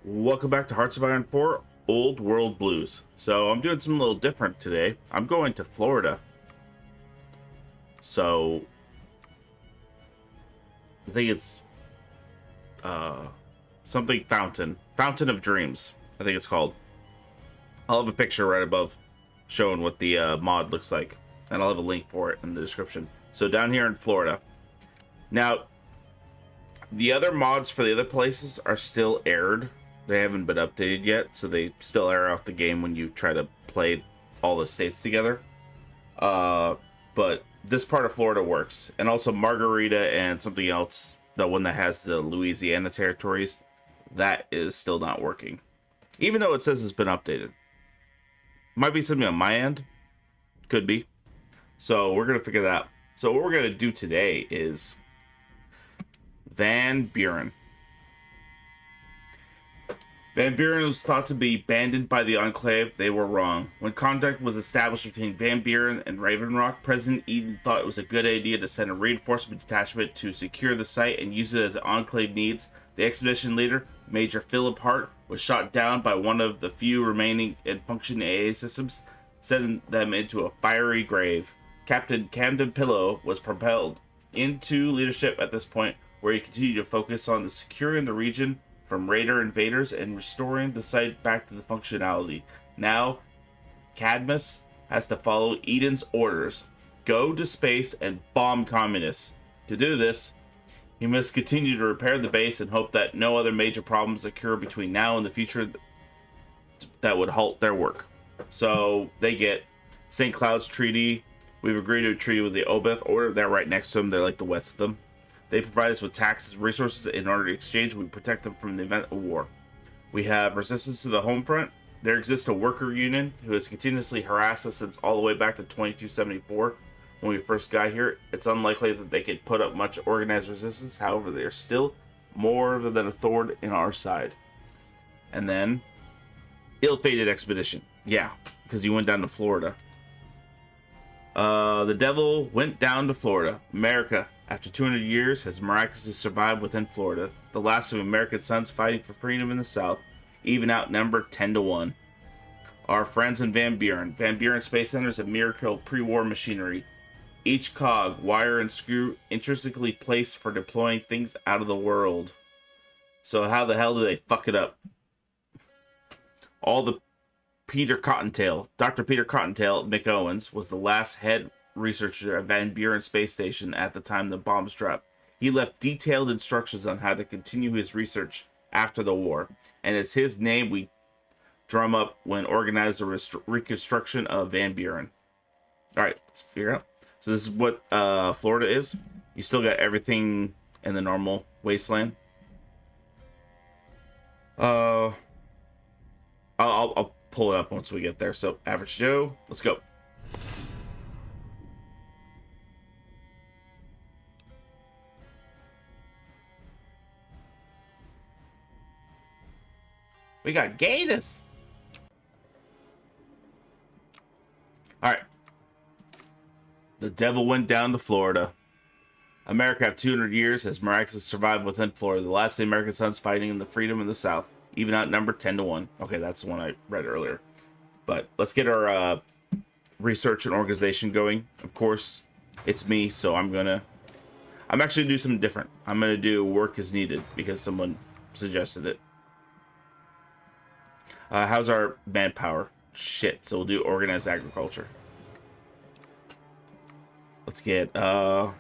Welcome back to Hearts of Iron 4 Old World Blues. So I'm doing something a little different today. I'm going to Florida. So I think it's something Fountain of Dreams, I think it's called. I'll have a picture right above showing what the mod looks like, and I'll have a link for it in the description. So down here in Florida. Now, the other mods for the other places are still aired. They haven't been updated yet, so they still air out the game when you try to play all the states together. But this part of Florida works. And also Margarita and something else, the one that has the Louisiana territories, that is still not working. Even though it says it's been updated. Might be something on my end. Could be. So we're going to figure that out. So what we're going to do today is Van Buren. Van Buren was thought to be abandoned by the Enclave. They were wrong. When contact was established between Van Buren and Raven Rock, President Eden thought it was a good idea to send a reinforcement detachment to secure the site and use it as an Enclave needs. The expedition leader, Major Philip Hart, was shot down by one of the few remaining and functioning AA systems, sending them into a fiery grave. Captain Camden Pillow was propelled into leadership at this point, where he continued to focus on the securing the region from raider invaders and restoring the site back to the functionality. Now, Cadmus has to follow Eden's orders, go to space and bomb communists. To do this, he must continue to repair the base and hope that no other major problems occur between now and the future that would halt their work. So they get St. Cloud's Treaty. We've agreed to a treaty with the OWB order. They're right next to them. They're like the west of them. They provide us with taxes, resources. In order to exchange, we protect them from the event of war. We have resistance to the home front. There exists a worker union who has continuously harassed us since all the way back to 2274 when we first got here. It's unlikely that they could put up much organized resistance. However, they are still more than a thorn in our side. And then, ill-fated expedition. Yeah, because you went down to Florida. The devil went down to Florida. America, after 200 years, has miraculously survived within Florida. The last of American sons fighting for freedom in the South, even outnumbered 10-1. Our friends in Van Buren. Van Buren Space Center is a miracle pre-war machinery. Each cog, wire, and screw intrinsically placed for deploying things out of the world. So how the hell do they fuck it up? All the Peter Cottontail, Dr. Peter Cottontail McOwens, was the last head researcher at Van Buren Space Station at the time the bombs dropped. He left detailed instructions on how to continue his research after the war, and it's his name we drum up when organize the reconstruction of Van Buren. Alright, let's figure out. So this is what Florida is. You still got everything in the normal wasteland. I'll pull it up once we get there. So, Average Joe, let's go. We got gators. All right. The devil went down to Florida. America, after 200 years, has miraculously survived within Florida. The last of the American sons fighting in the freedom in the South, even outnumbered 10-1. Okay, that's the one I read earlier. But let's get our research and organization going. Of course, it's me, so I'm actually gonna do something different. I'm gonna do work as needed because someone suggested it. How's our manpower? Shit, so we'll do organized agriculture. Let's get a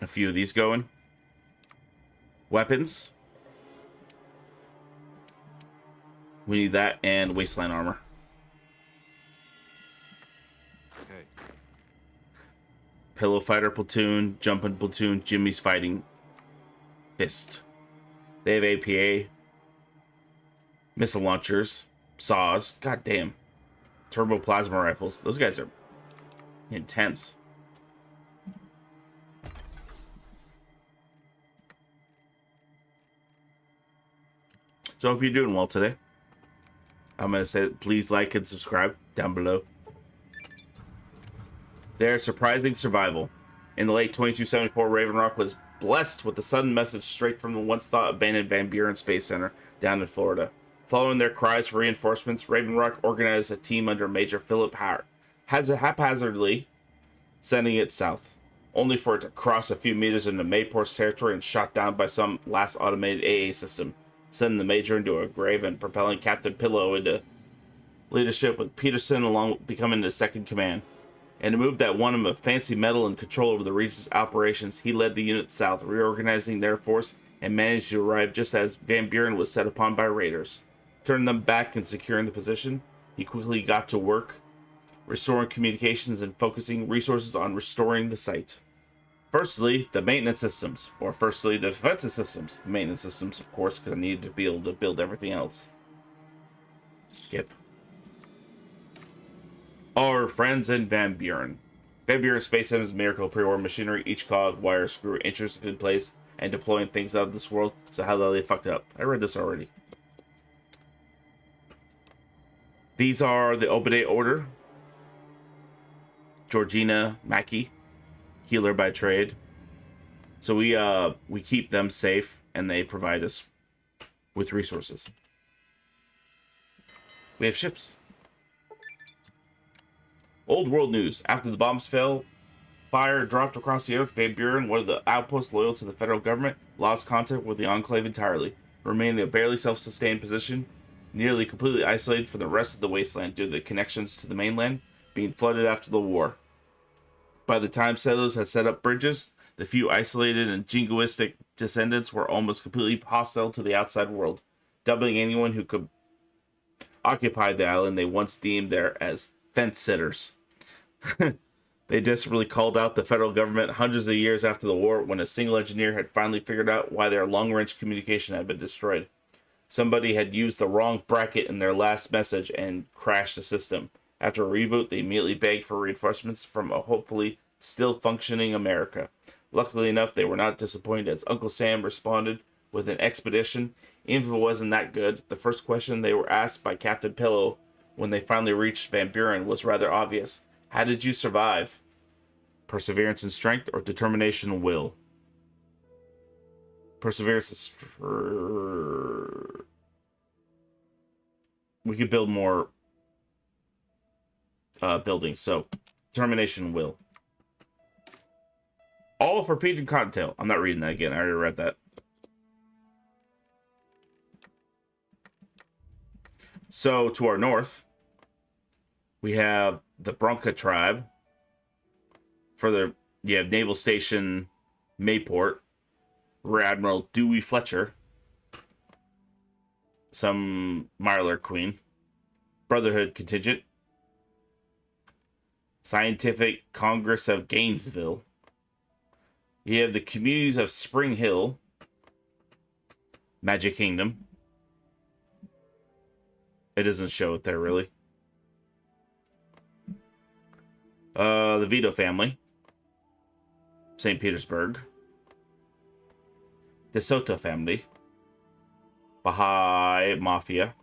few of these going. Weapons. We need that and wasteland armor. Okay. Pillow fighter platoon, jumping platoon, Jimmy's fighting fist. They have APA, missile launchers, saws. God damn. Turbo plasma rifles. Those guys are intense. So I hope you're doing well today. I'm going to say please like and subscribe down below. Their surprising survival. In the late 2274, Raven Rock was blessed with a sudden message straight from the once thought abandoned Van Buren Space Center down in Florida. Following their cries for reinforcements, Raven Rock organized a team under Major Philip Howard, haphazardly sending it south, only for it to cross a few meters into Mayport's territory and shot down by some last automated AA system, sending the Major into a grave and propelling Captain Pillow into leadership, with Peterson along becoming the second command. In a move that won him a fancy medal and control over the region's operations, he led the unit south, reorganizing their force, and managed to arrive just as Van Buren was set upon by raiders. Turning them back and securing the position, he quickly got to work, restoring communications and focusing resources on restoring the site. Firstly, the maintenance systems, or firstly, the defensive systems. The maintenance systems, of course, because I needed to be able to build everything else. Skip. Our friends in Van Buren. Van Buren Space Center's miracle pre-war machinery, each cog, wire, screw, interested in place, and deploying things out of this world, so how they fucked up. I read this already. These are the OWB order. Georgina Mackey, healer by trade. So we keep them safe, and they provide us with resources. We have ships. Old world news. After the bombs fell, fire dropped across the earth, Van Buren, one of the outposts loyal to the federal government, lost contact with the Enclave entirely, remaining in a barely self-sustained position, nearly completely isolated from the rest of the wasteland due to the connections to the mainland being flooded after the war. By the time settlers had set up bridges, the few isolated and jingoistic descendants were almost completely hostile to the outside world, doubling anyone who could occupy the island they once deemed there as fence sitters. They desperately called out the federal government hundreds of years after the war, when a single engineer had finally figured out why their long-range communication had been destroyed. Somebody had used the wrong bracket in their last message and crashed the system. After a reboot, they immediately begged for reinforcements from a hopefully still functioning America. Luckily enough, they were not disappointed, as Uncle Sam responded with an expedition. Even if it wasn't that good, the first question they were asked by Captain Pillow when they finally reached Van Buren was rather obvious. How did you survive? Perseverance and strength, or determination and will? Perseverance and we could build more buildings, so determination and will. All for Pete and Cottontail. I'm not reading that again. I already read that. So to our north, we have the Bronca tribe. Further, you have Naval Station Mayport, Rear Admiral Dewey Fletcher, some Marler Queen, Brotherhood Contingent, Scientific Congress of Gainesville. You have the communities of Spring Hill, Magic Kingdom. It doesn't show it there, really. The Vito family, St. Petersburg. The Soto family, Baha'i Mafia,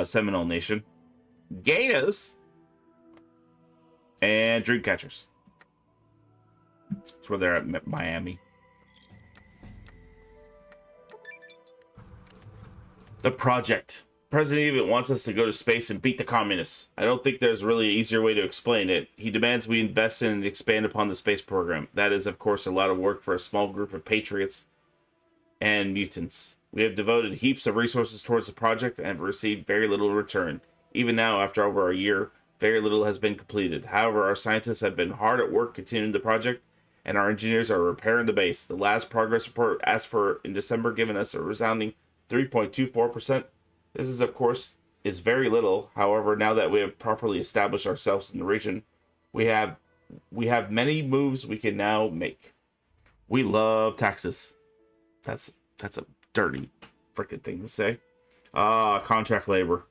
Seminole Nation, Gators, and Dreamcatchers. That's where they're at, Miami. The project. President even wants us to go to space and beat the communists. I don't think there's really an easier way to explain it. He demands we invest in and expand upon the space program. That is, of course, a lot of work for a small group of patriots and mutants. We have devoted heaps of resources towards the project and have received very little return. Even now, after over a year, very little has been completed. However, our scientists have been hard at work continuing the project, and our engineers are repairing the base. The last progress report asked for in December given us a resounding 3.24%. This is, of course, is very little. However, now that we have properly established ourselves in the region, we have many moves we can now make. We love taxes. That's a dirty freaking thing to say. Contract labor.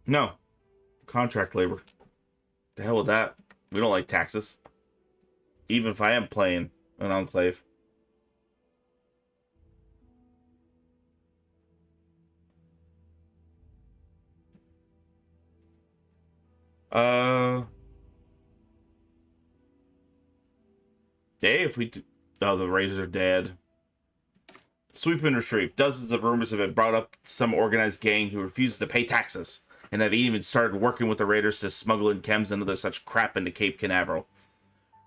No. Contract labor. The hell with that. We don't like taxes. Even if I am playing an Enclave. Uh, hey, if we do... Oh, the Raiders are dead. Sweep and retrieve. Dozens of rumors have been brought up some organized gang who refuses to pay taxes and have even started working with the Raiders to smuggle in chems and other such crap into Cape Canaveral.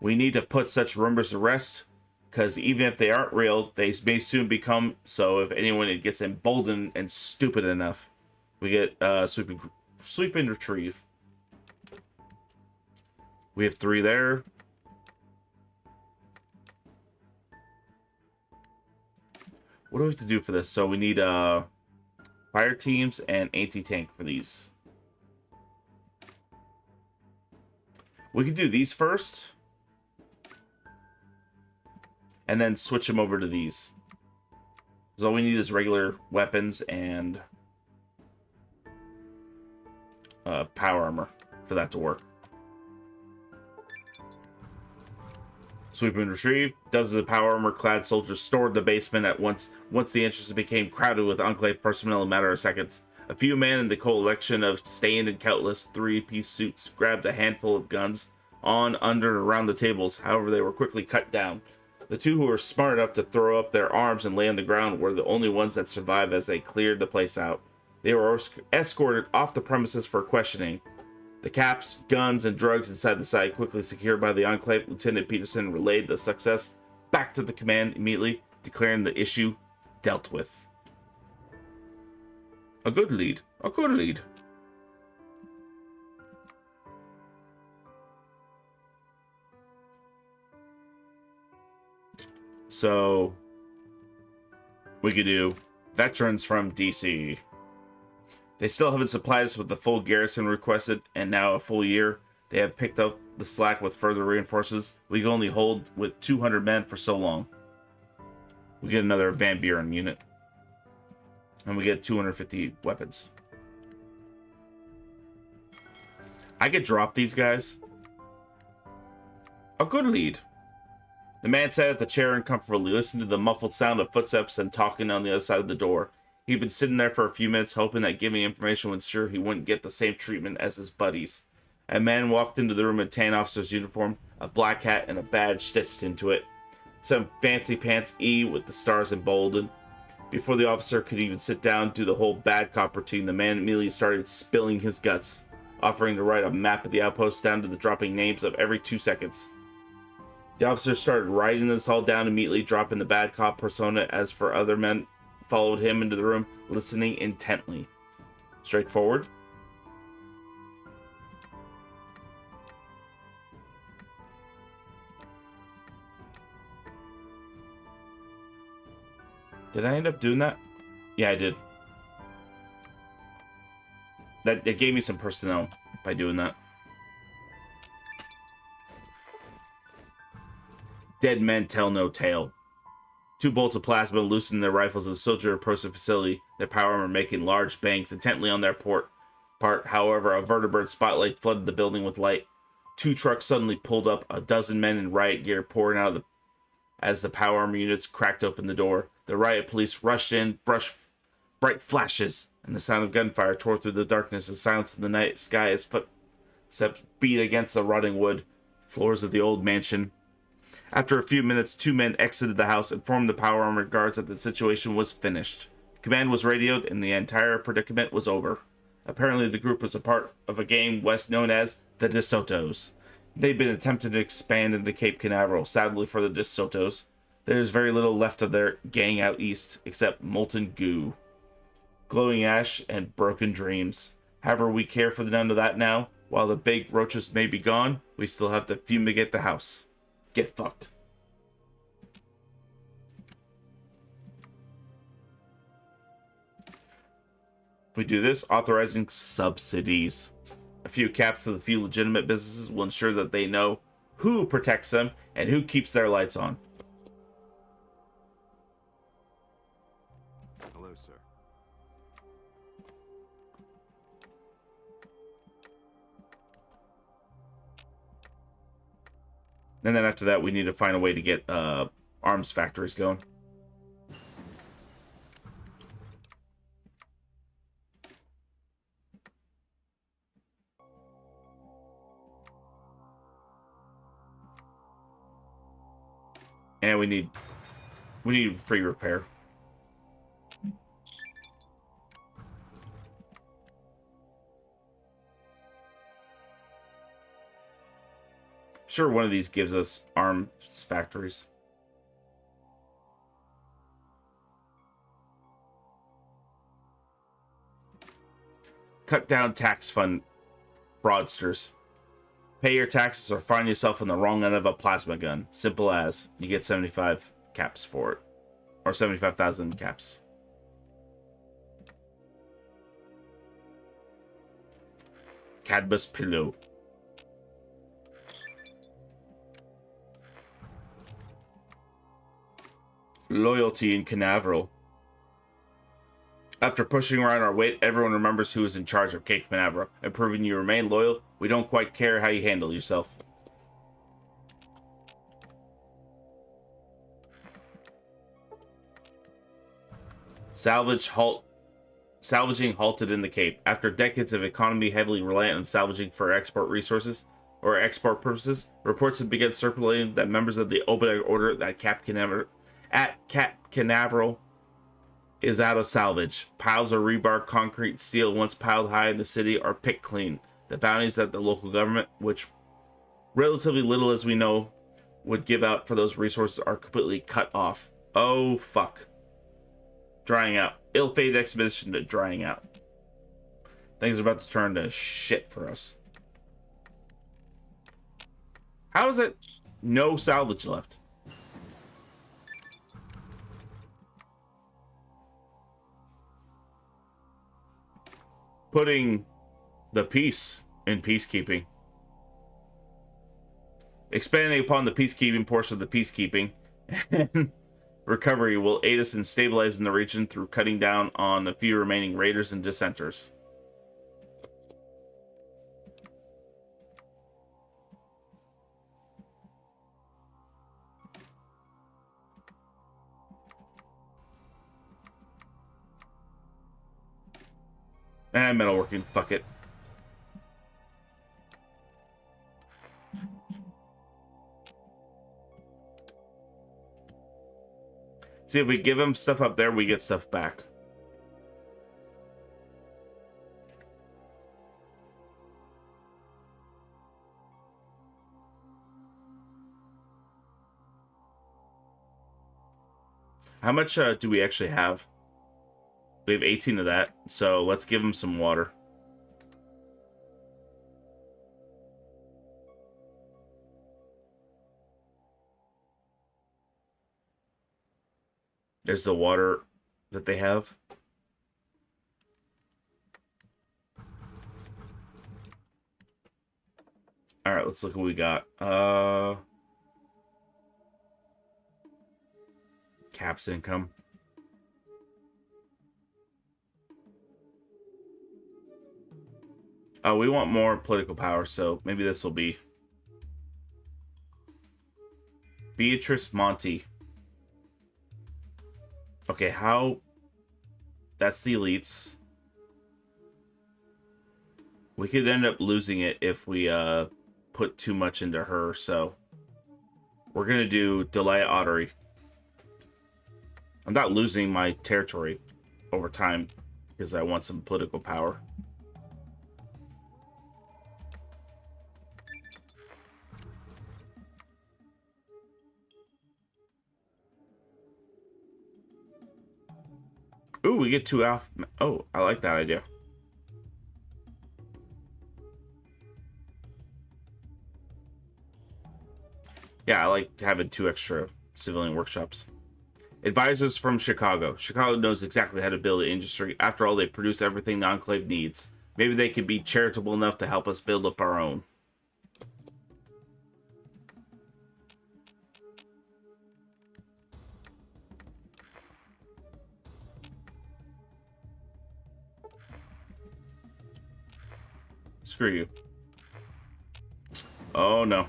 We need to put such rumors to rest, because even if they aren't real, they may soon become so if anyone gets emboldened and stupid enough. We get sweep and retrieve. We have 3 there. What do we have to do for this? So we need fire teams and anti-tank for these. We can do these first. And then switch them over to these. Because all we need is regular weapons and power armor for that to work. Sweep and retrieve. Dozens of power armor clad soldiers stored in the basement at once the entrances became crowded with Enclave personnel in a matter of seconds. A few men in the collection of stained and countless 3-piece suits grabbed a handful of guns on, under, and around the tables. However, they were quickly cut down. The 2 who were smart enough to throw up their arms and lay on the ground were the only ones that survived as they cleared the place out. They were escorted off the premises for questioning. The caps, guns, and drugs inside the site quickly secured by the Enclave. Lieutenant Peterson relayed the success back to the command immediately, declaring the issue dealt with. A good lead. A good lead. So, we could do veterans from DC. They still haven't supplied us with the full garrison requested, and now a full year. They have picked up the slack with further reinforcements. We can only hold with 200 men for so long. We get another Van Buren unit. And we get 250 weapons. I could drop these guys. A good lead. The man sat at the chair uncomfortably, listening to the muffled sound of footsteps and talking on the other side of the door. He'd been sitting there for a few minutes, hoping that giving information would ensure he wouldn't get the same treatment as his buddies. A man walked into the room in a tan officer's uniform, a black hat, and a badge stitched into it. Some fancy pants E with the stars emboldened. Before the officer could even sit down, do the whole bad cop routine, the man immediately started spilling his guts, offering to write a map of the outpost down to the dropping names of every 2 seconds. The officer started writing this all down immediately, dropping the bad cop persona. As for other men, followed him into the room, listening intently. Straightforward. Did I end up doing that? Yeah, I did. That gave me some personnel by doing that. Dead men tell no tale. 2 bolts of plasma loosened their rifles as the soldier approached the facility, their power armor making large bangs intently on their part. However, a vertibird spotlight flooded the building with light. 2 trucks suddenly pulled up, a dozen men in riot gear pouring out of as the power armor units cracked open the door. The riot police rushed in, brushed bright flashes, and the sound of gunfire tore through the darkness and silence in the night sky as footsteps beat against the rotting wood floors of the old mansion. After a few minutes, 2 men exited the house, informed the power armored guards that the situation was finished. Command was radioed, and the entire predicament was over. Apparently, the group was a part of a gang west known as the DeSotos. They'd been attempting to expand into Cape Canaveral. Sadly for the DeSotos, there is very little left of their gang out east, except molten goo, glowing ash, and broken dreams. However, we care for none of that now. While the big roaches may be gone, we still have to fumigate the house. Get fucked. We do this, authorizing subsidies. A few caps to the few legitimate businesses will ensure that they know who protects them and who keeps their lights on. Hello, sir. And then after that, we need to find a way to get arms factories going. And we need free repair. Sure, one of these gives us arms factories. Cut down tax fund fraudsters. Pay your taxes or find yourself on the wrong end of a plasma gun. Simple as. You get 75 caps for it. Or 75,000 caps. Cadmus Pillow. Loyalty in Canaveral. After pushing around our weight, everyone remembers who is in charge of Cape Canaveral, and proving you remain loyal, we don't quite care how you handle yourself. Salvaging halted in the Cape. After decades of economy heavily reliant on salvaging for export resources, or export purposes, reports have begun circulating that members of the OWB order at Cape Canaveral is out of salvage. Piles of rebar, concrete, steel once piled high in the city are picked clean. The bounties that the local government, which relatively little as we know, would give out for those resources are completely cut off. Oh, fuck. Drying out. Ill-fated expedition to drying out. Things are about to turn to shit for us. How is it no salvage left? Putting the peace in peacekeeping. Expanding upon the peacekeeping portion of the peacekeeping and recovery will aid us in stabilizing the region through cutting down on the few remaining raiders and dissenters. And metalworking, fuck it. See, if we give him stuff up there, we get stuff back. How much do we actually have? We have 18 of that, so let's give him some water. There's the water that they have. Alright, let's look what we got. Caps income. Oh, we want more political power, so maybe this will be Beatrice Monty. Okay, how? That's the elites. We could end up losing it if we put too much into her, so we're gonna do Delia Ottery. I'm not losing my territory over time because I want some political power. Ooh, we get 2 alpha. Oh, I like that idea. Yeah, I like having 2 extra civilian workshops. Advisors from Chicago. Chicago knows exactly how to build an industry. After all, they produce everything the Enclave needs. Maybe they could be charitable enough to help us build up our own. Screw you. Oh no.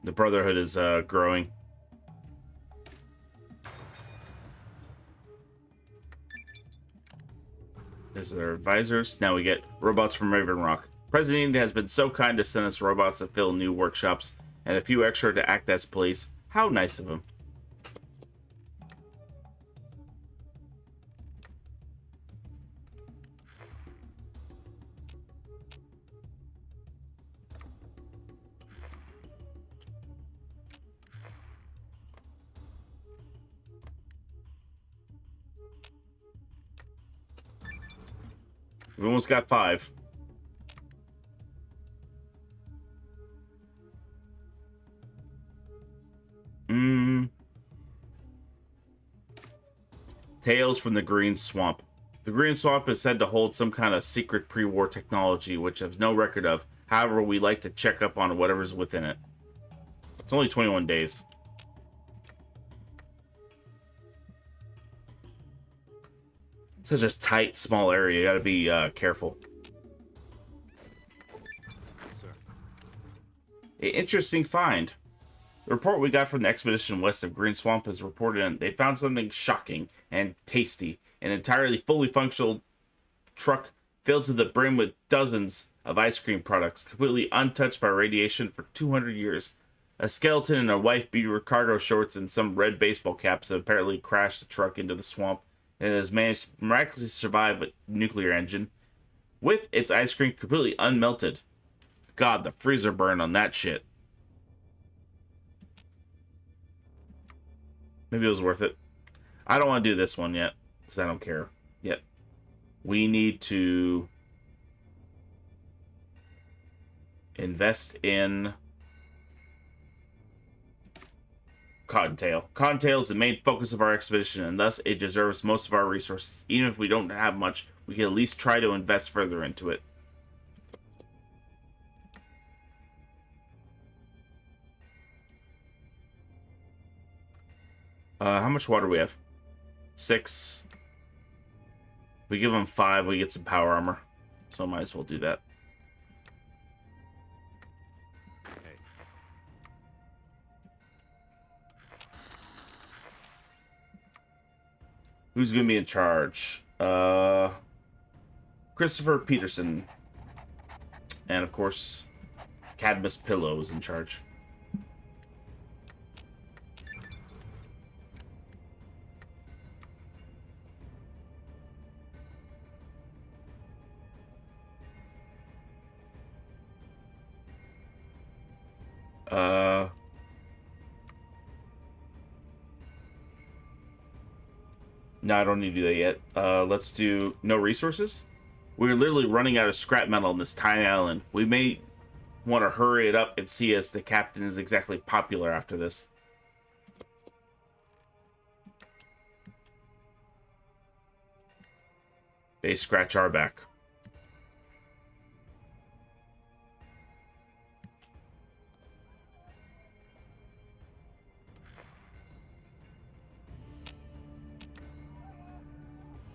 The Brotherhood is growing. These are their advisors. Now we get robots from Raven Rock. President has been so kind to send us robots to fill new workshops. and a few extra to act as police. How nice of him. We almost got 5. Tales from the Green Swamp. The Green Swamp is said to hold some kind of secret pre-war technology, which has no record of. However, we like to check up on whatever's within it. It's only 21 days. Such a tight, small area. You gotta be careful. Sir. An interesting find. The report we got from the expedition west of Green Swamp is reported they found something shocking and tasty. An entirely fully functional truck filled to the brim with dozens of ice cream products, completely untouched by radiation for 200 years. A skeleton and a wife beater with cargo shorts and some red baseball caps have apparently crashed the truck into the swamp and has managed to miraculously survive a nuclear engine with its ice cream completely unmelted. God, the freezer burn on that shit. Maybe it was worth it. I don't want to do this one yet, because I don't care yet. We need to invest in Cottontail. Cottontail is the main focus of our expedition, and thus it deserves most of our resources. Even if we don't have much, we can at least try to invest further into it. How much water do we have? 6. We give them 5, we get some power armor. So I might as well do that. Hey. Who's going to be in charge? Christopher Peterson. And of course, Cadmus Pillow is in charge. No, I don't need to do that yet. Let's do no resources. We're literally running out of scrap metal on this tiny island. We may want to hurry it up and see as the captain is exactly popular after this. They scratch our back.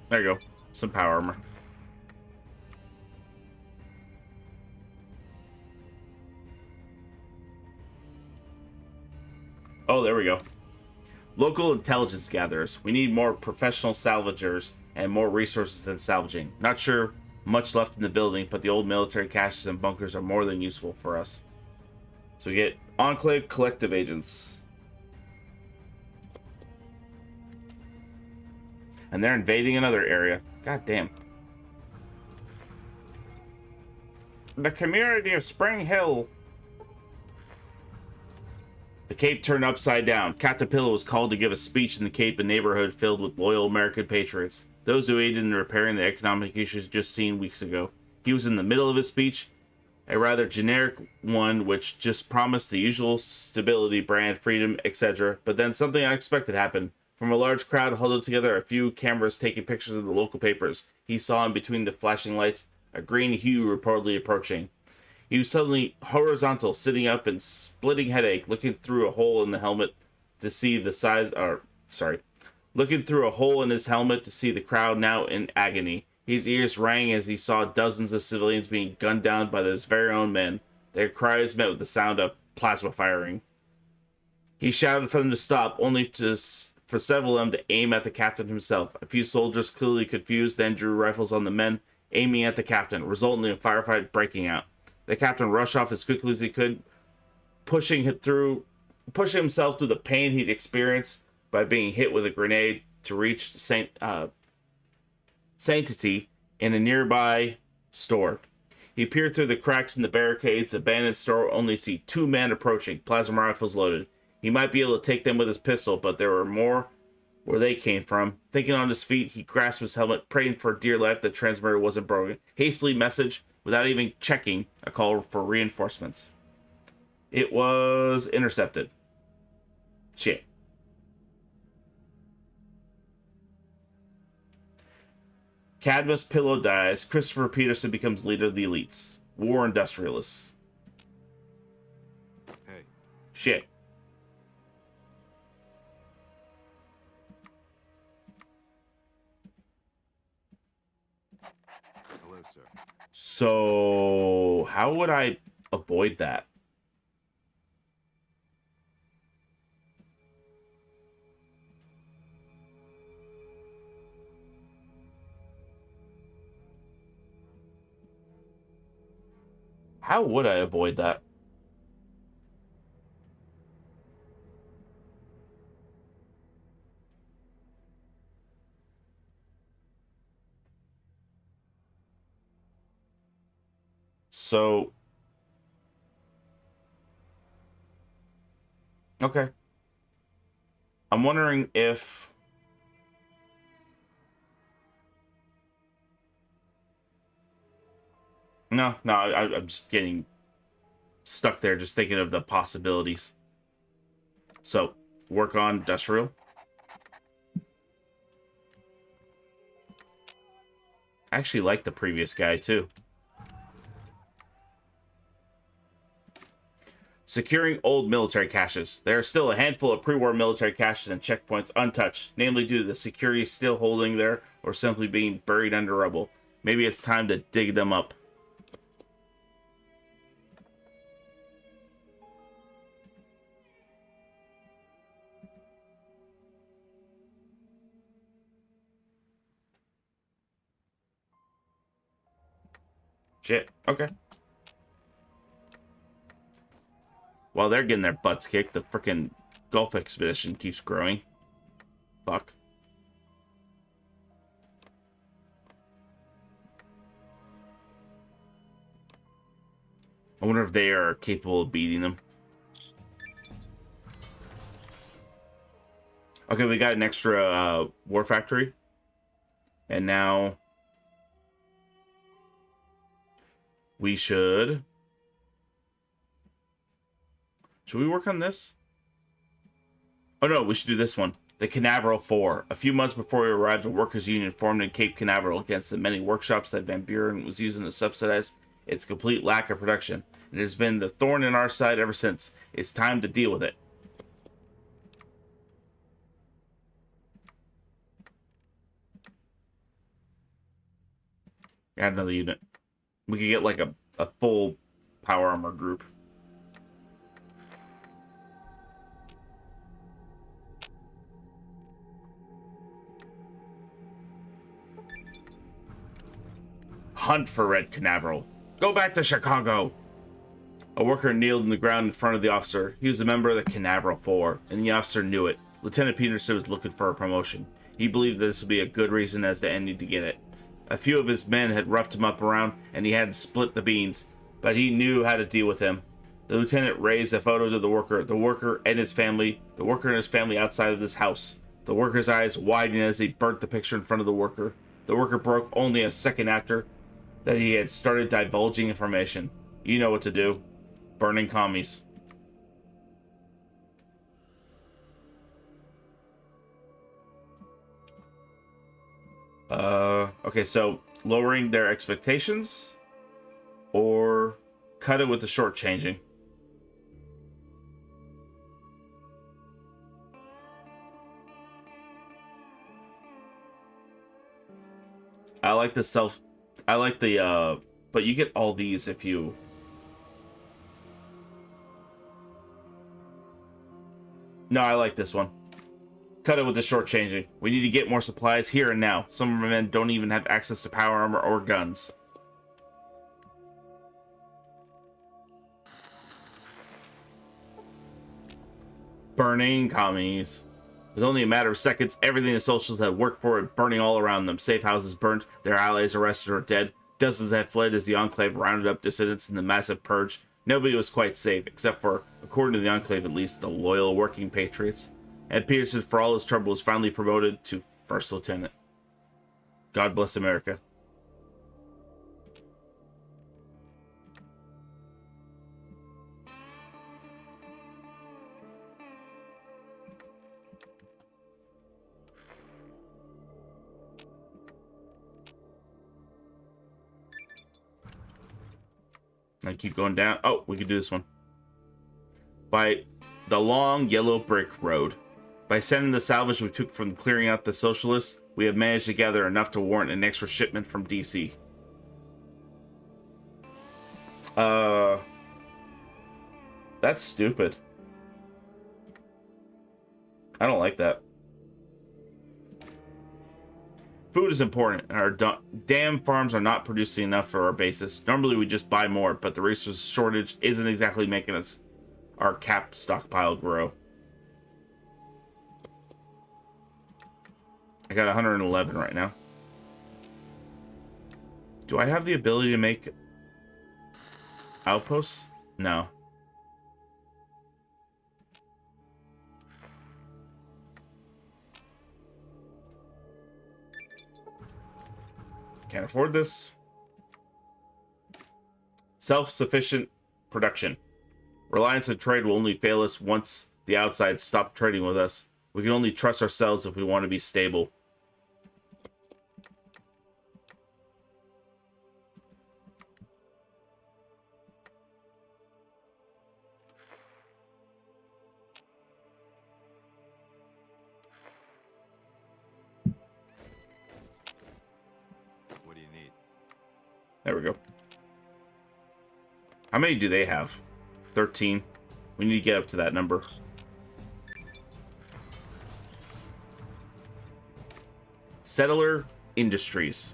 There you go. Some power armor. Oh, there we go. Local intelligence gatherers. We need more professional salvagers and more resources than salvaging. Not sure much left in the building, but the old military caches and bunkers are more than useful for us. So we get Enclave collective agents. And they're invading another area. God damn. The community of Spring Hill. The Cape turned upside down. Caterpillar was called to give a speech in the Cape, a neighborhood filled with loyal American patriots, those who aided in repairing the economic issues just seen weeks ago. He was in the middle of his speech, a rather generic one which just promised the usual stability, brand, freedom, etc. But then something unexpected happened. From a large crowd huddled together, a few cameras taking pictures of the local papers, he saw in between the flashing lights a green hue reportedly approaching. He was suddenly horizontal, sitting up and splitting headache, looking through a hole in the helmet to see the size, looking through a hole in his helmet to see the crowd now in agony. His ears rang as he saw dozens of civilians being gunned down by those very own men. Their cries met with the sound of plasma firing. He shouted for them to stop, only for several of them to aim at the captain himself. A few soldiers, clearly confused, then drew rifles on the men, aiming at the captain, resulting in a firefight breaking out. The captain rushed off as quickly as he could, pushing himself through the pain he'd experienced by being hit with a grenade to reach Sanctity in a nearby store. He peered through the cracks in the barricades. Abandoned store only see 2 men approaching, plasma rifles loaded. He might be able to take them with his pistol, but there were more where they came from. Thinking on his feet, he grasped his helmet, praying for dear life the transmitter wasn't broken. Hastily messaged, without even checking, a call for reinforcements. It was intercepted. Shit. Cadmus Pillow dies. Christopher Peterson becomes leader of the elites. War industrialists. Hey. Shit. Hello, sir. So, how would I avoid that? How would I avoid that? So, okay. I'm wondering if... No, I'm just getting stuck there just thinking of the possibilities. So, work on industrial. I actually like the previous guy, too. Securing old military caches. There are still a handful of pre-war military caches and checkpoints untouched, namely due to the security still holding there or simply being buried under rubble. Maybe it's time to dig them up. Shit, okay. While they're getting their butts kicked, the frickin' Gulf expedition keeps growing. Fuck. I wonder if they are capable of beating them. Okay, we got an extra war factory. And now... we should... Should we work on this? Oh no, we should do this one. The Canaveral 4. A few months before we arrived, a workers' union formed in Cape Canaveral against the many workshops that Van Buren was using to subsidize its complete lack of production. It has been the thorn in our side ever since. It's time to deal with it. Add another unit. We could get like a full power armor group. Hunt for Red Canaveral. Go back to Chicago. A worker kneeled on the ground in front of the officer. He was a member of the Canaveral 4, and the officer knew it. Lieutenant Peterson was looking for a promotion. He believed this would be a good reason as to any to get it. A few of his men had roughed him up around, and he hadn't split the beans, but he knew how to deal with him. The lieutenant raised a photo to the worker and his family outside of this house. The worker's eyes widened as he burnt the picture in front of the worker. The worker broke only a second after that he had started divulging information. You know what to do. Burning commies. Okay, so lowering their expectations or cut it with the shortchanging. I like the but you get all these if you... No, I like this one. Cut it with the shortchanging. We need to get more supplies here and now. Some of our men don't even have access to power armor or guns. Burning commies. With only a matter of seconds, everything the socialists had worked for had burning all around them. Safe houses burnt, their allies arrested or dead. Dozens had fled as the Enclave rounded up dissidents in the massive purge. Nobody was quite safe, except for, according to the Enclave at least, the loyal working patriots. And Peterson, for all his trouble, was finally promoted to first lieutenant. God bless America. I keep going down. Oh, we can do this one. By the long yellow brick road. By sending the salvage we took from clearing out the socialists, we have managed to gather enough to warrant an extra shipment from DC. That's stupid. I don't like that. Food is important, and our damn farms are not producing enough for our basis. Normally we just buy more, but the resource shortage isn't exactly making our capped stockpile grow. I got 111 right now. Do I have the ability to make outposts? No. Can't afford this. Self-sufficient production. Reliance on trade will only fail us once the outside stop trading with us. We can only trust ourselves if we want to be stable. What do you need? There we go. How many do they have? 13. We need to get up to that number. Settler industries.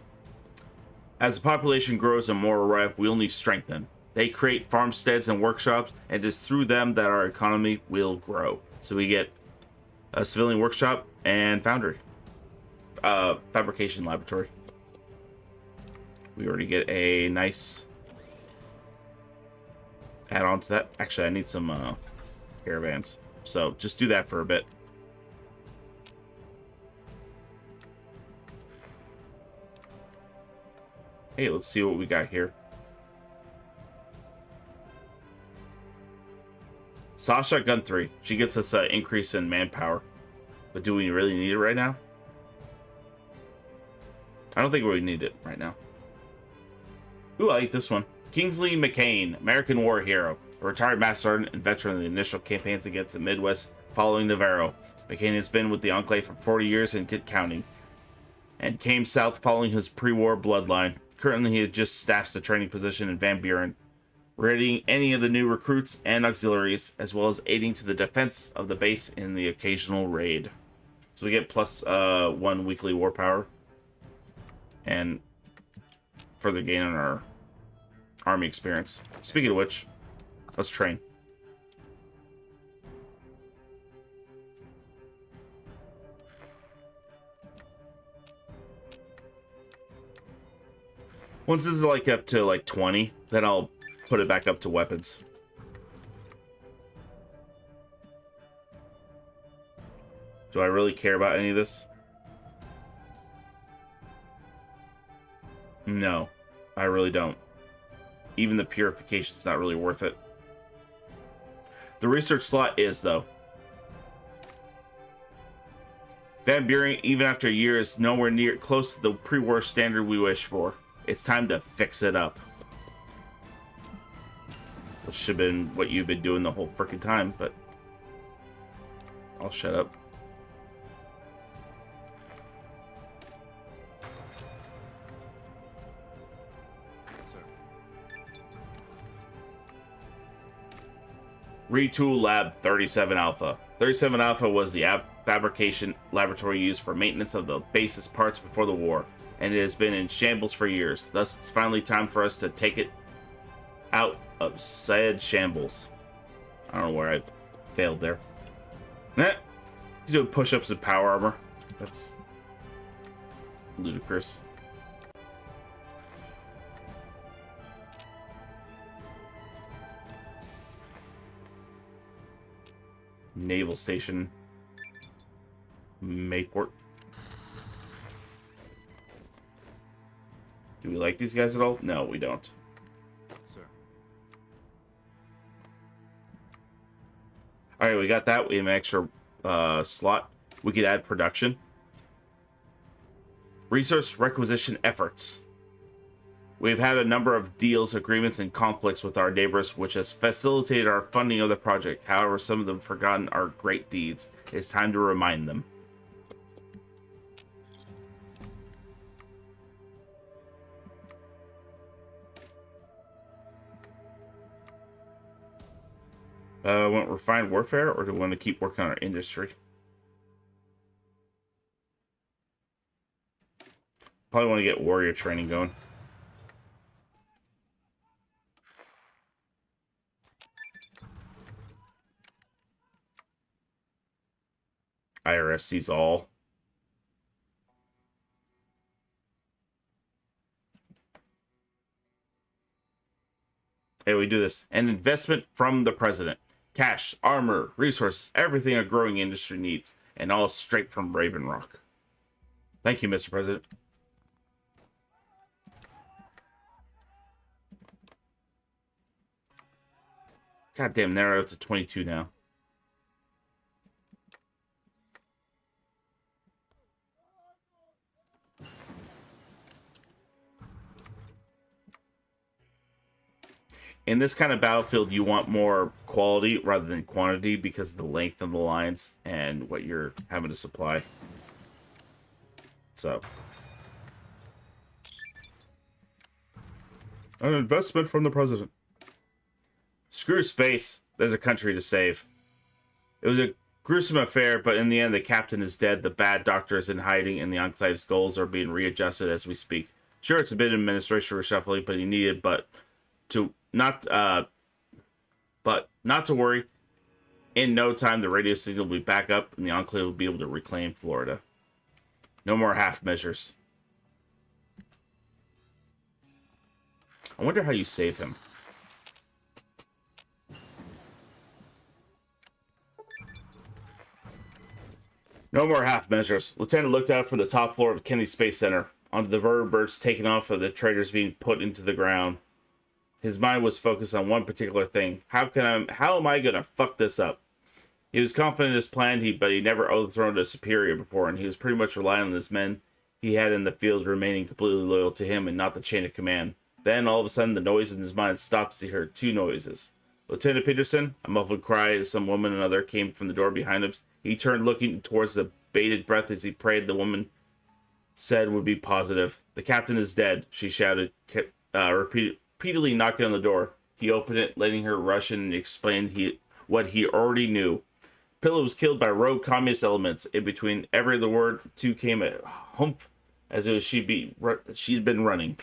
As the population grows and more arrive, we only strengthen. They create farmsteads and workshops, and it is through them that our economy will grow. So we get a civilian workshop and foundry. Fabrication laboratory. We already get a nice add on to that. Actually, I need some caravans. So just do that for a bit. Hey, let's see what we got here. Sasha Gun 3. She gets us an increase in manpower. But do we really need it right now? I don't think we need it right now. Ooh, I like this one. Kingsley McCain, American war hero. A retired master sergeant and veteran of the initial campaigns against the Midwest following Navarro. McCain has been with the Enclave for 40 years and counting, and came south following his pre-war bloodline. Currently, he just staffs the training position in Van Buren, readying any of the new recruits and auxiliaries, as well as aiding to the defense of the base in the occasional raid. So we get plus 1 weekly war power, and further gain on our army experience. Speaking of which, let's train. Once this is like up to like 20, then I'll put it back up to weapons. Do I really care about any of this? No, I really don't. Even the purification's not really worth it. The research slot is, though. Van Buren, even after a year, is nowhere near close to the pre-war standard we wish for. It's time to fix it up. Which should have been what you've been doing the whole freaking time, but I'll shut up. Yes, sir. Retool Lab 37 Alpha. 37 Alpha was the fabrication laboratory used for maintenance of the base's parts before the war, and it has been in shambles for years. Thus, it's finally time for us to take it out of said shambles. I don't know where I failed there. Nah, he's doing push-ups with power armor. That's ludicrous. Naval station. Mayport. Do we like these guys at all? No, we don't. Sir. Alright, we got that. We have an extra slot. We could add production. Resource requisition efforts. We've had a number of deals, agreements, and conflicts with our neighbors, which has facilitated our funding of the project. However, some of them have forgotten our great deeds. It's time to remind them. Want refined warfare, or do we want to keep working on our industry? Probably want to get warrior training going. IRS sees all. Hey, we do this. An investment from the president. Cash, armor, resources, everything a growing industry needs. And all straight from Raven Rock. Thank you, Mr. President. Goddamn, they're out to 22 now. In this kind of battlefield, you want more quality rather than quantity because of the length of the lines and what you're having to supply. So, an investment from the president. Screw space. There's a country to save. It was a gruesome affair, but in the end, the captain is dead. The bad doctor is in hiding, and the Enclave's goals are being readjusted as we speak. Sure, it's a bit of administration reshuffling, but he needed, not to worry. In no time, the radio signal will be back up, and the Enclave will be able to reclaim Florida. No more half measures. I wonder how you save him. No more half measures. Lieutenant looked out from the top floor of the Kennedy Space Center onto the vertebrates taken off of the traitors being put into the ground. His mind was focused on one particular thing. How am I gonna fuck this up? He was confident in his plan, but he never overthrown a superior before, and he was pretty much relying on his men he had in the field remaining completely loyal to him and not the chain of command. Then, all of a sudden, the noise in his mind stopped as he heard two noises. Lieutenant Peterson, a muffled cry as some woman and other came from the door behind him. He turned, looking towards the bated breath as he prayed the woman said would be positive. The captain is dead, she shouted, repeatedly knocking on the door. He opened it, letting her rush in and explained what he already knew. Pillow was killed by rogue communist elements. In between every other word, two came a humph as if she'd been running.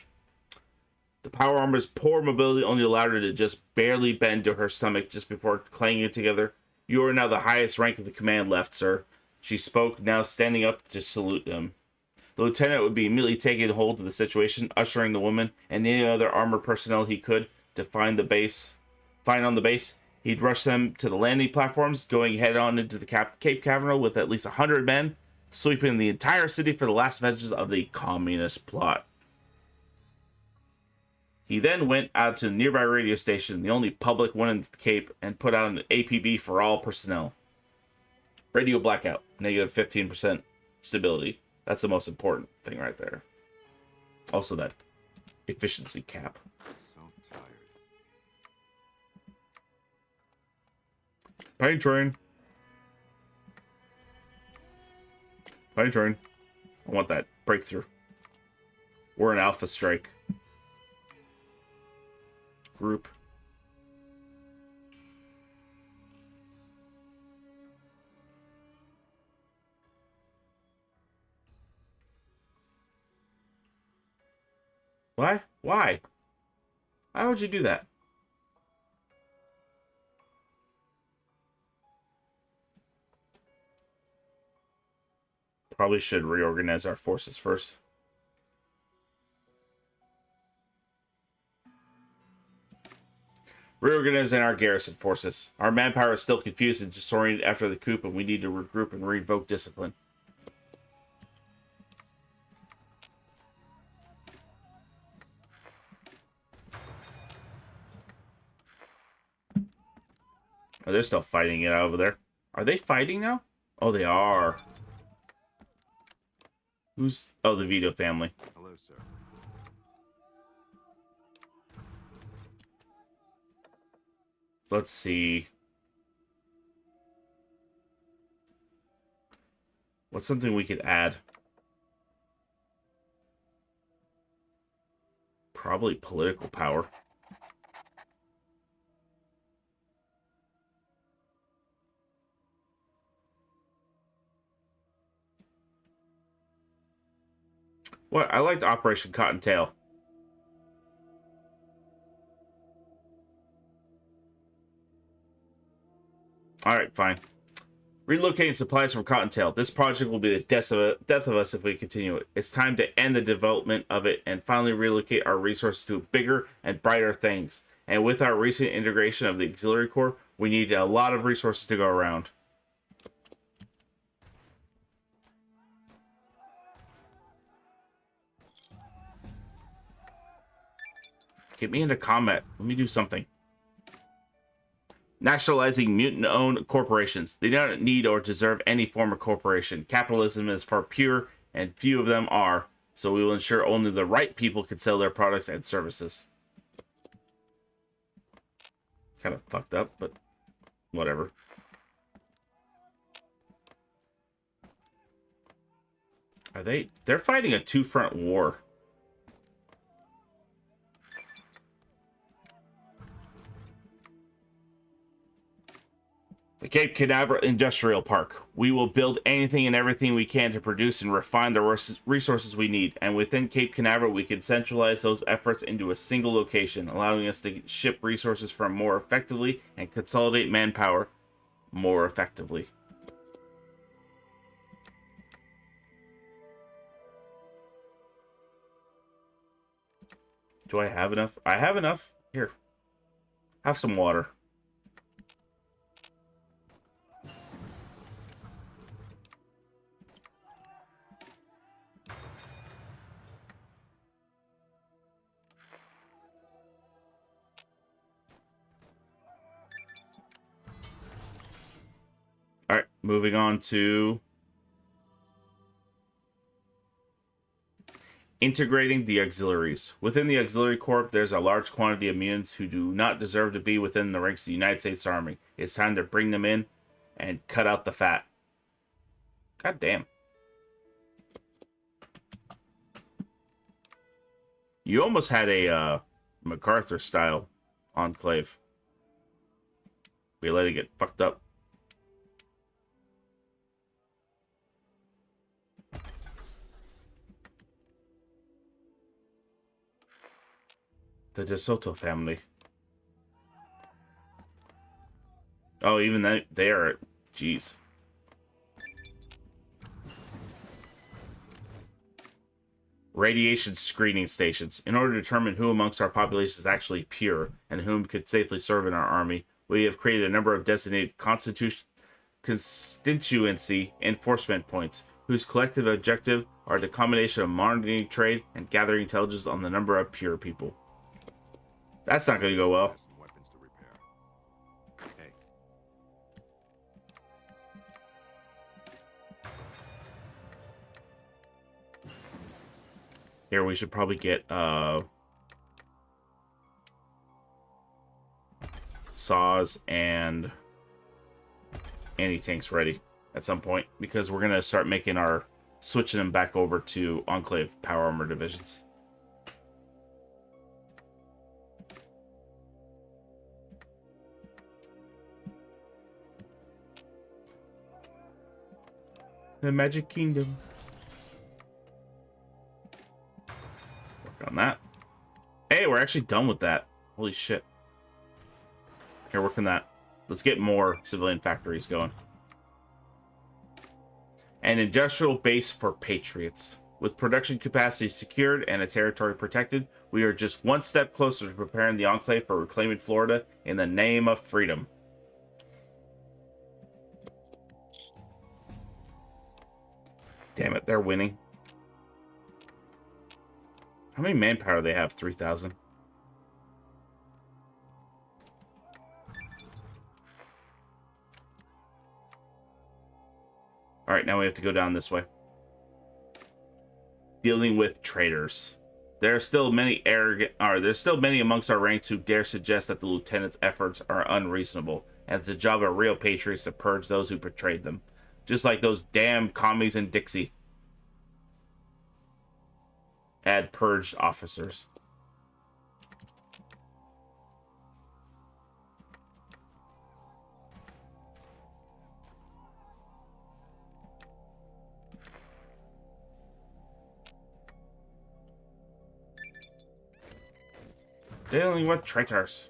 The power armor's poor mobility only allowed her to just barely bend to her stomach just before clanging together. You are now the highest rank of the command left, sir. She spoke, now standing up to salute him. The lieutenant would be immediately taking hold of the situation, ushering the woman and any other armored personnel he could to find on the base. He'd rush them to the landing platforms, going head on into the Cape Canaveral with at least 100 men, sweeping the entire city for the last vestiges of the communist plot. He then went out to the nearby radio station, the only public one in the Cape, and put out an APB for all personnel. Radio blackout, negative 15% stability. That's the most important thing right there. Also that efficiency cap. So tired. Pain train. Pain train. I want that breakthrough. We're an alpha strike. Group. Why? Why? Why would you do that? Probably should reorganize our forces first. Reorganizing our garrison forces. Our manpower is still confused and disoriented after the coup, and we need to regroup and revoke discipline. Oh, they're still fighting it over there. Are they fighting now? Oh, they are. Who's... Oh, the Vito family. Hello, sir. Let's see. What's something we could add? Probably political power. What? I liked Operation Cottontail. Alright, fine. Relocating supplies from Cottontail. This project will be the death of us if we continue it. It's time to end the development of it and finally relocate our resources to bigger and brighter things. And with our recent integration of the Auxiliary Corps, we need a lot of resources to go around. Get me into combat. Let me do something. Nationalizing mutant-owned corporations. They do not need or deserve any form of corporation. Capitalism is for pure, and few of them are. So we will ensure only the right people can sell their products and services. Kind of fucked up, but whatever. Are they... They're fighting a two-front war. The Cape Canaveral Industrial Park. We will build anything and everything we can to produce and refine the resources we need. And within Cape Canaveral, we can centralize those efforts into a single location, allowing us to ship resources from more effectively and consolidate manpower more effectively. Do I have enough? I have enough. Here. Have some water. Alright, moving on to integrating the auxiliaries. Within the Auxiliary Corps, there's a large quantity of mutants who do not deserve to be within the ranks of the United States Army. It's time to bring them in and cut out the fat. God damn. You almost had a MacArthur-style Enclave. We let it get fucked up. The De Soto family. Oh, even they are... Jeez. Radiation screening stations. In order to determine who amongst our population is actually pure and whom could safely serve in our army, we have created a number of designated constituency enforcement points, whose collective objective are the combination of monitoring trade and gathering intelligence on the number of pure people. That's not going to go well. Some weapons to repair. Hey. Here, we should probably get saws and anti-tanks ready at some point, because we're going to start making our... switching them back over to Enclave power armor divisions. The Magic Kingdom. Work on that. Hey, we're actually done with that. Holy shit. Here, work on that. Let's get more civilian factories going. An industrial base for patriots. With production capacity secured and a territory protected, we are just one step closer to preparing the Enclave for reclaiming Florida in the name of freedom. Damn it, they're winning. How many manpower do they have? 3,000. Alright, now we have to go down this way. Dealing with traitors. There's still many amongst our ranks who dare suggest that the lieutenant's efforts are unreasonable, and it's the job of real patriots to purge those who betrayed them. Just like those damn commies in Dixie. Add purged officers. Dealing with traitors.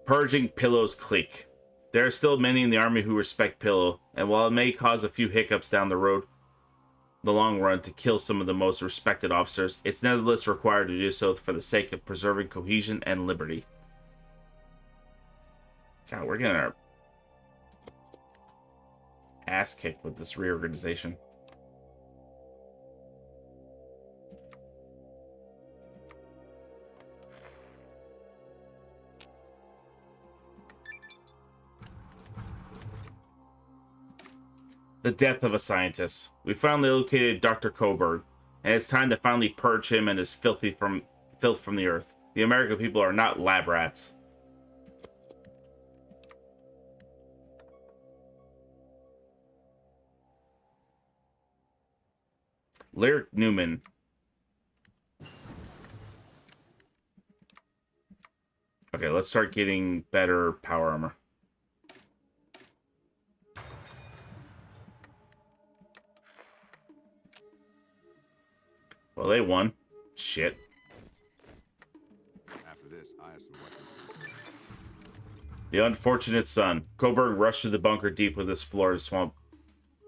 Purging Pillow's clique. There are still many in the army who respect Pillow, and while it may cause a few hiccups down the long run to kill some of the most respected officers, it's nevertheless required to do so for the sake of preserving cohesion and liberty. God, we're getting our ass kicked with this reorganization. The death of a scientist. We finally located Dr. Coburn, and it's time to finally purge him and his filth from the earth. The American people are not lab rats. Lyric Newman. Okay, let's start getting better power armor. Well, they won. Shit. After this, I have some weapons. The unfortunate son. Coburn rushed to the bunker deep with his Florida swamp.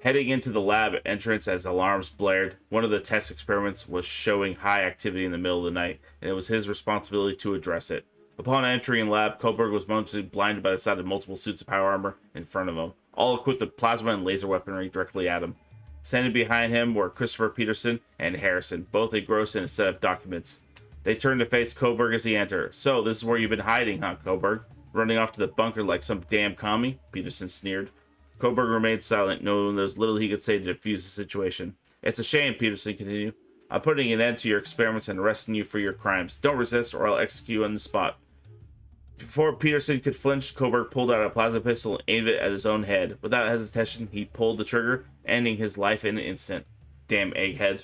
Heading into the lab entrance as alarms blared, one of the test experiments was showing high activity in the middle of the night, and it was his responsibility to address it. Upon entering the lab, Coburn was momentarily blinded by the sight of multiple suits of power armor in front of him, all equipped with plasma and laser weaponry directly at him. Standing behind him were Christopher Peterson and Harrison, both engrossed in a set of documents. They turned to face Coburn as he entered. "So, this is where you've been hiding, huh, Coburn? Running off to the bunker like some damn commie?" Peterson sneered. Coburn remained silent, knowing there was little he could say to defuse the situation. "It's a shame," Peterson continued. "I'm putting an end to your experiments and arresting you for your crimes. Don't resist, or I'll execute you on the spot." Before Peterson could flinch, Coburn pulled out a plasma pistol and aimed it at his own head. Without hesitation, he pulled the trigger, ending his life in an instant. Damn egghead.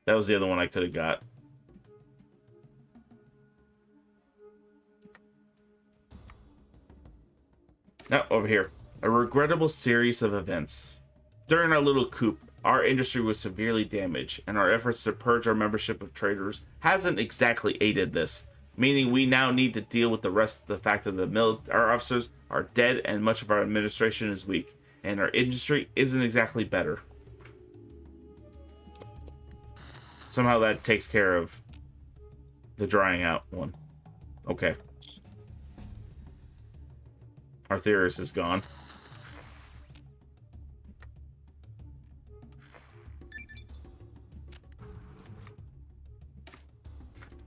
That was the other one I could have got. Now, over here. A regrettable series of events. During our little coup, our industry was severely damaged, and our efforts to purge our membership of traders hasn't exactly aided this, meaning we now need to deal with the rest of the fact that our officers are dead and much of our administration is weak, and our industry isn't exactly better. Somehow that takes care of the drying out one. Okay. Our theorist is gone.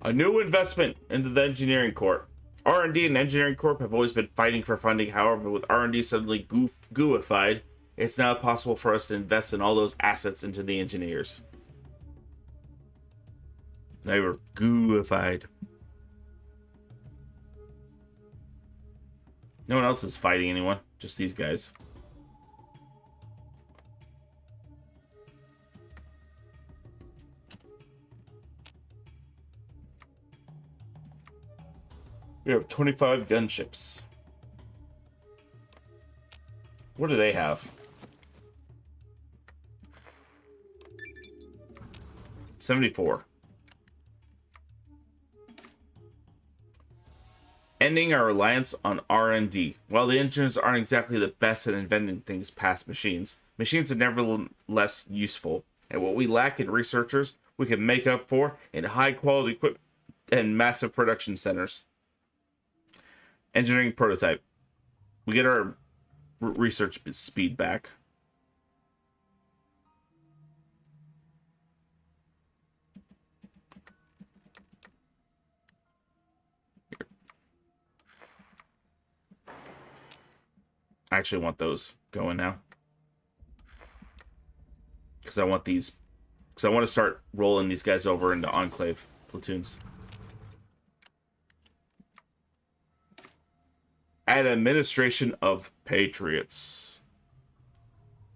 A new investment into the Engineering Corp. R&D and Engineering Corp have always been fighting for funding. However, with R&D suddenly gooified, it's now possible for us to invest in all those assets into the engineers. They were gooified. No one else is fighting anyone, just these guys. We have 25 gunships. What do they have? 74. Ending our reliance on R&D. While the engineers aren't exactly the best at inventing things past machines, machines are nevertheless useful, and what we lack in researchers, we can make up for in high-quality equipment and massive production centers. Engineering prototype. We get our research speed back. I actually want those going now. Because I want these. Because I want to start rolling these guys over into Enclave platoons. Add administration of patriots.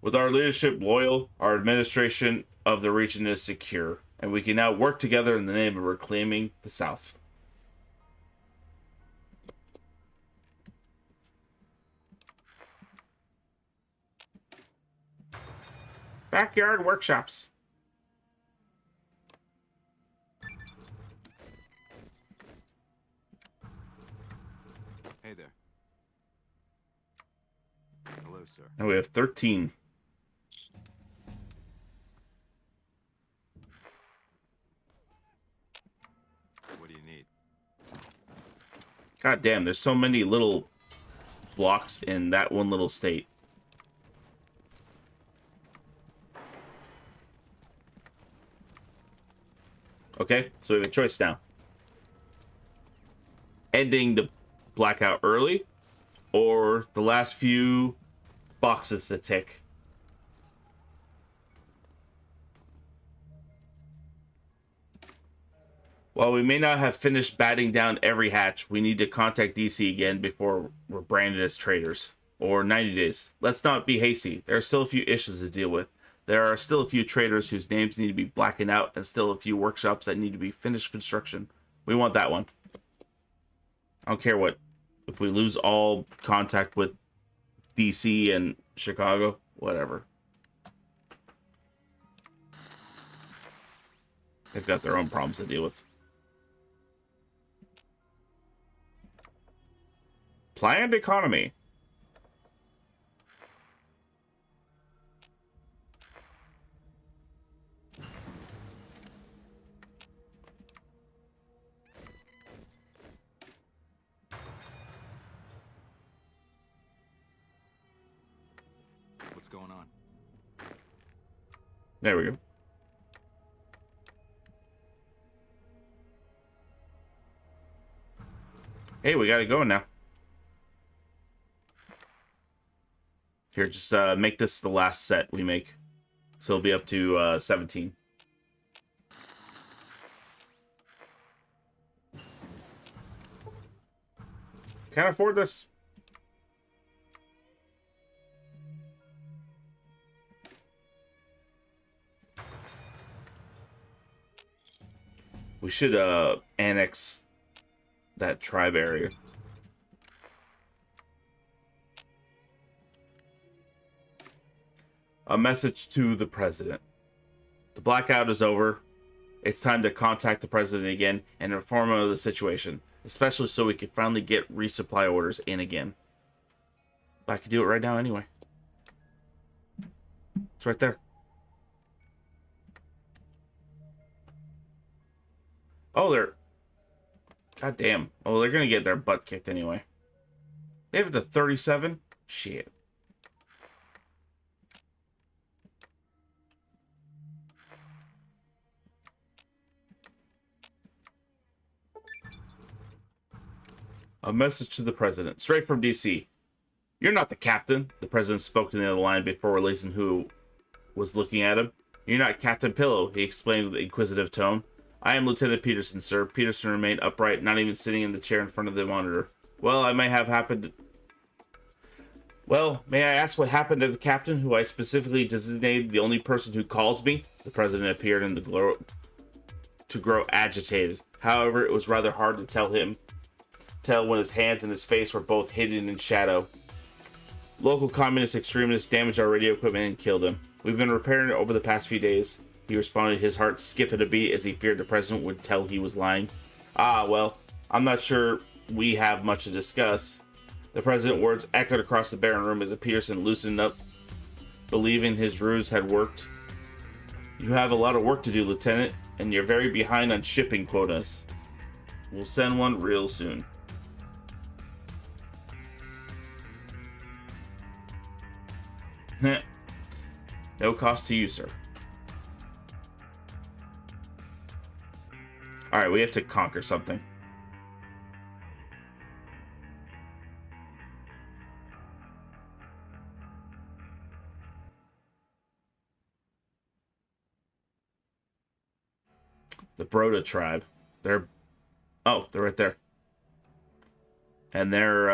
With our leadership loyal, our administration of the region is secure, and we can now work together in the name of reclaiming the South. Backyard workshops. Hey there. Hello, sir. And we have 13. What do you need? God damn, there's so many little blocks in that one little state. Okay, so we have a choice now. Ending the blackout early, or the last few boxes to tick. While we may not have finished batting down every hatch, we need to contact DC again before we're branded as traitors. Or 90 days. Let's not be hasty. There are still a few issues to deal with. There are still a few traders whose names need to be blackened out, and still a few workshops that need to be finished construction. We want that one. I don't care what. If we lose all contact with DC and Chicago, whatever. They've got their own problems to deal with. Planned economy. What's going on? There we go. Hey, we got it going now. Here, just make this the last set we make. So it'll be up to 17. Can't afford this. We should annex that tribe area. A message to the president. The blackout is over. It's time to contact the president again and inform him of the situation, especially so we can finally get resupply orders in again. But I can do it right now anyway. It's right there. Oh, they're... God damn. Oh, they're gonna get their butt kicked anyway. They have it to 37? Shit. A message to the president, straight from DC. You're not the captain. The president spoke to the other line before releasing who was looking at him. You're not Captain Pillow, he explained with an inquisitive tone. I am Lieutenant Peterson, sir. Peterson remained upright, not even sitting in the chair in front of the monitor. Well, may I ask what happened to the captain, who I specifically designated the only person who calls me? The president appeared in the to grow agitated. However, it was rather hard to tell when his hands and his face were both hidden in shadow. Local communist extremists damaged our radio equipment and killed him. We've been repairing it over the past few days. He responded, his heart skipping a beat as he feared the president would tell he was lying. Ah, well, I'm not sure we have much to discuss. The president's words echoed across the barren room as Peterson loosened up, believing his ruse had worked. You have a lot of work to do, Lieutenant, and you're very behind on shipping quotas. We'll send one real soon. No cost to you, sir. Alright, we have to conquer something. The Broda tribe. They're right there. And they're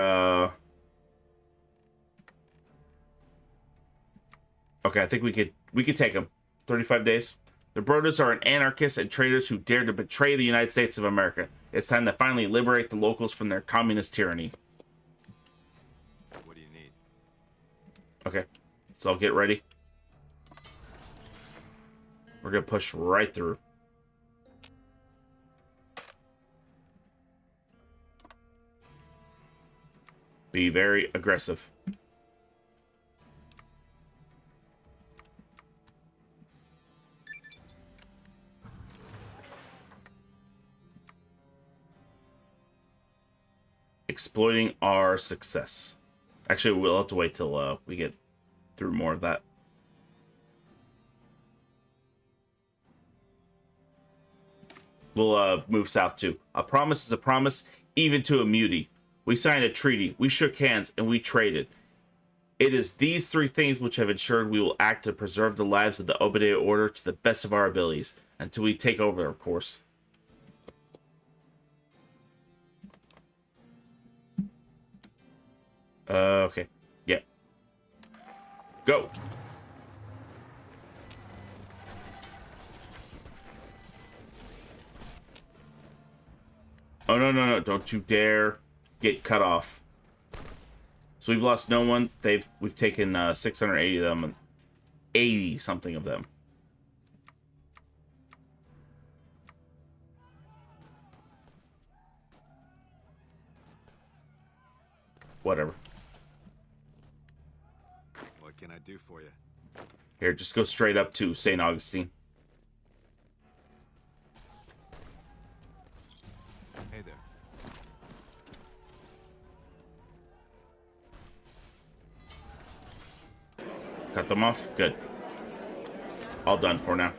okay, I think we could take them. 35 days. The Brodas are an anarchists and traitors who dare to betray the United States of America. It's time to finally liberate the locals from their communist tyranny. What do you need? Okay, so I'll get ready. We're gonna push right through. Be very aggressive. Exploiting our success. Actually, we'll have to wait till we get through more of that. We'll move south too. A promise is a promise, even to a mutie. We signed a treaty, we shook hands, and we traded. It is these three things which have ensured we will act to preserve the lives of the OWB order to the best of our abilities, until we take over, of course. Okay. Yeah. Go! Oh, no. Don't you dare get cut off. So we've lost no one. We've taken 680 of them, and 80 something of them. Whatever. What can I do for you? Here, just go straight up to St. Augustine. Hey there. Cut them off. Good. All done for now.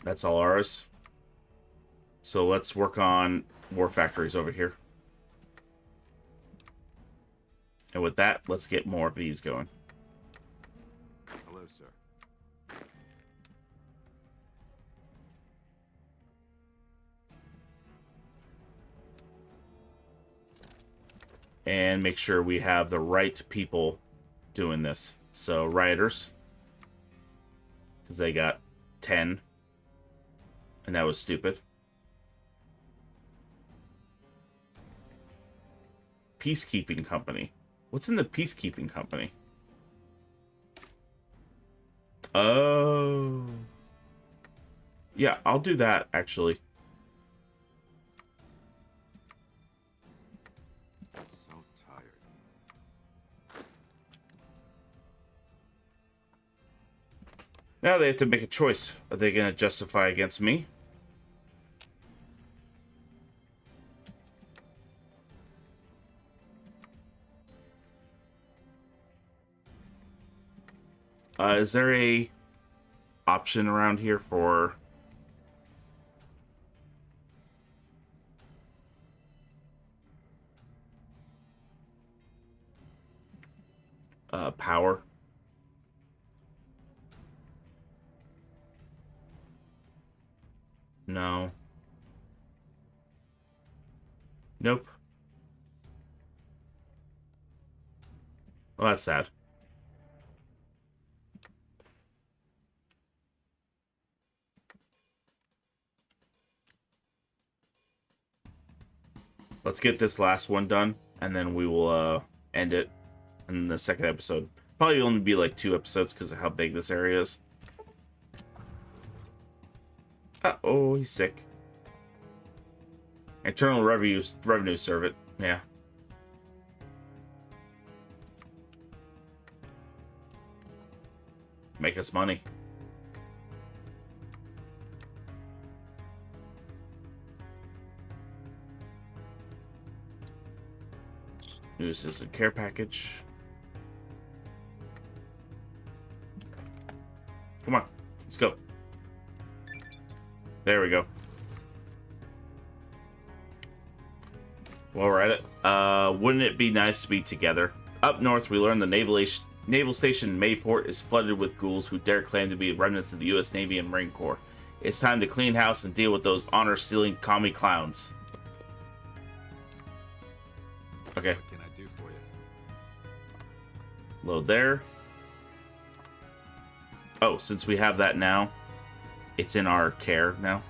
That's all ours. So let's work on war factories over here. And with that, let's get more of these going. Hello, sir. And make sure we have the right people doing this. So rioters, because they got 10, and that was stupid. Peacekeeping company. What's in the peacekeeping company? Oh, yeah, I'll do that actually. So tired. Now they have to make a choice. Are they going to justify against me? Is there a option around here for power? No. Nope. Well, that's sad. Let's get this last one done, and then we will end it in the second episode. Probably only be like 2 episodes because of how big this area is. Uh-oh, he's sick. Internal revenue serve it. Yeah. Make us money. New assistant care package. Come on, let's go. There we go. While we're at it, wouldn't it be nice to be together? Up north, we learned the naval station Mayport is flooded with ghouls who dare claim to be remnants of the U.S. Navy and Marine Corps. It's time to clean house and deal with those honor-stealing commie clowns. Okay. What can I do for you? Load there. Oh, since we have that now, it's in our care now.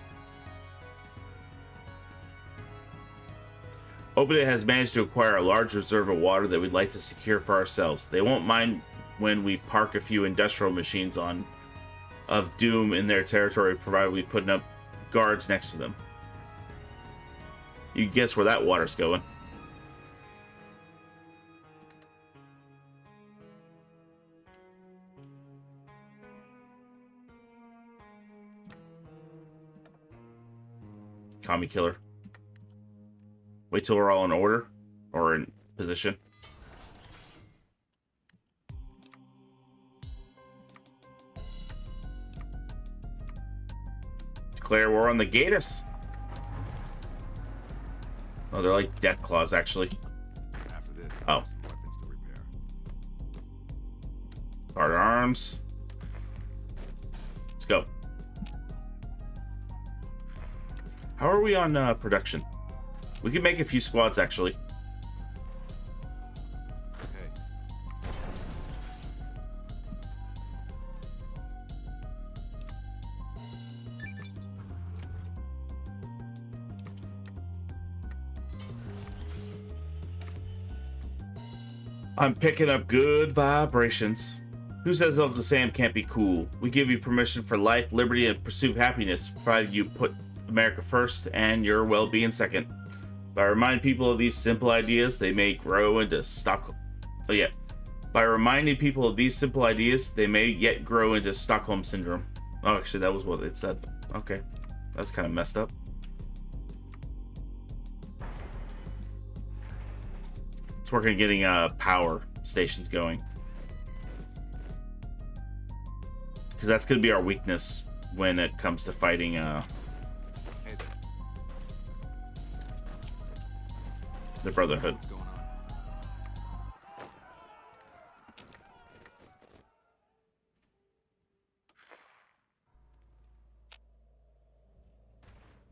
OWB has managed to acquire a large reserve of water that we'd like to secure for ourselves. They won't mind when we park a few industrial machines of doom in their territory, provided we put up guards next to them. You can guess where that water's going. Commie killer. Wait till we're all in order or in position. Declare war on the Gators. Oh, they're like death claws, actually. After this, I Oh. have some weapons to repair. Guard arms. Let's go. How are we on production? We could make a few squads, actually. Hey, I'm picking up good vibrations. Who says Uncle Sam can't be cool? We give you permission for life, liberty, and pursuit of happiness, provided you put America first and your well-being second. By reminding people of these simple ideas, they may grow into Stockholm. Oh yeah. By reminding people of these simple ideas, they may yet grow into Stockholm syndrome. Oh, actually, that was what it said. Okay, that's kind of messed up. Let's work on getting power stations going, because that's going to be our weakness when it comes to fighting. hey there. The Brotherhood. What's going on?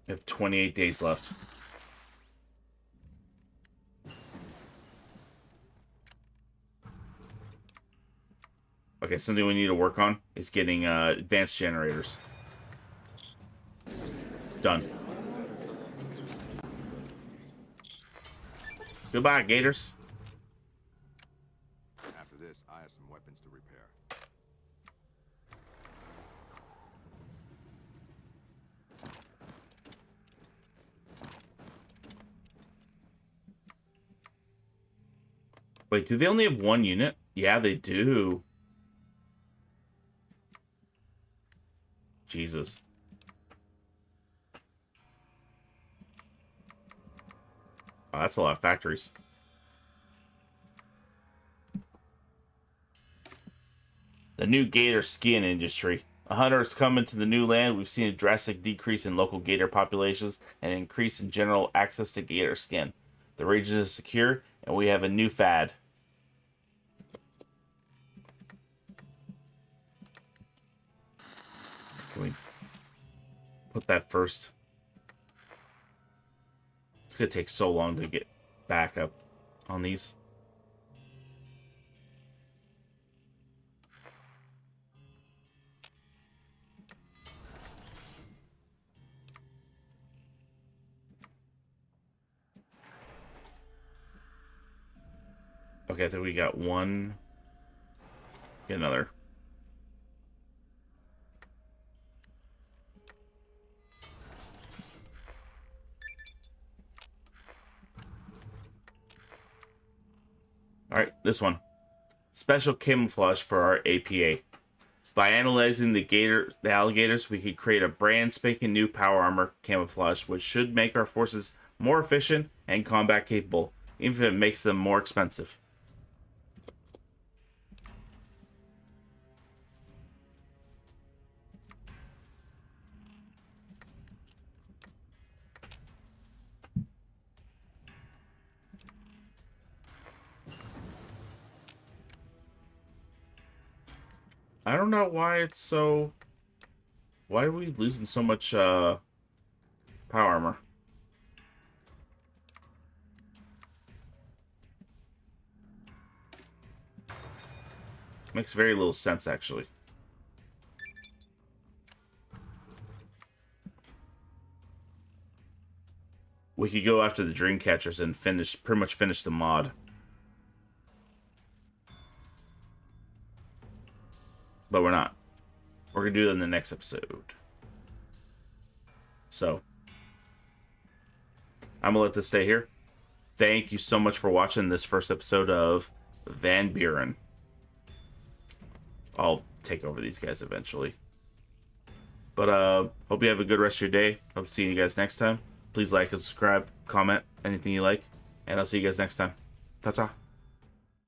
We have 28 days left. Okay, something we need to work on is getting advanced generators. Done. Goodbye, Gators. After this, I have some weapons to repair. Wait, do they only have one unit? Yeah, they do. Jesus. Oh, that's a lot of factories. The new gator skiing industry. A hunter has come into the new land. We've seen a drastic decrease in local gator populations and an increase in general access to gator skin. The region is secure, and we have a new fad. Can we put that first? It's gonna take so long to get back up on these. Okay, I think we got one. Get another. This one. Special camouflage for our APA. By analyzing the alligators, we could create a brand spanking new power armor camouflage, which should make our forces more efficient and combat capable, even if it makes them more expensive. I don't know why it's so... Why are we losing so much power armor? Makes very little sense, actually. We could go after the dream catchers and pretty much finish the mod. But we're not. We're going to do it in the next episode. So, I'm going to let this stay here. Thank you so much for watching this first episode of Van Buren. I'll take over these guys eventually. But, hope you have a good rest of your day. Hope to see you guys next time. Please like and subscribe, comment, anything you like. And I'll see you guys next time. Ta-ta.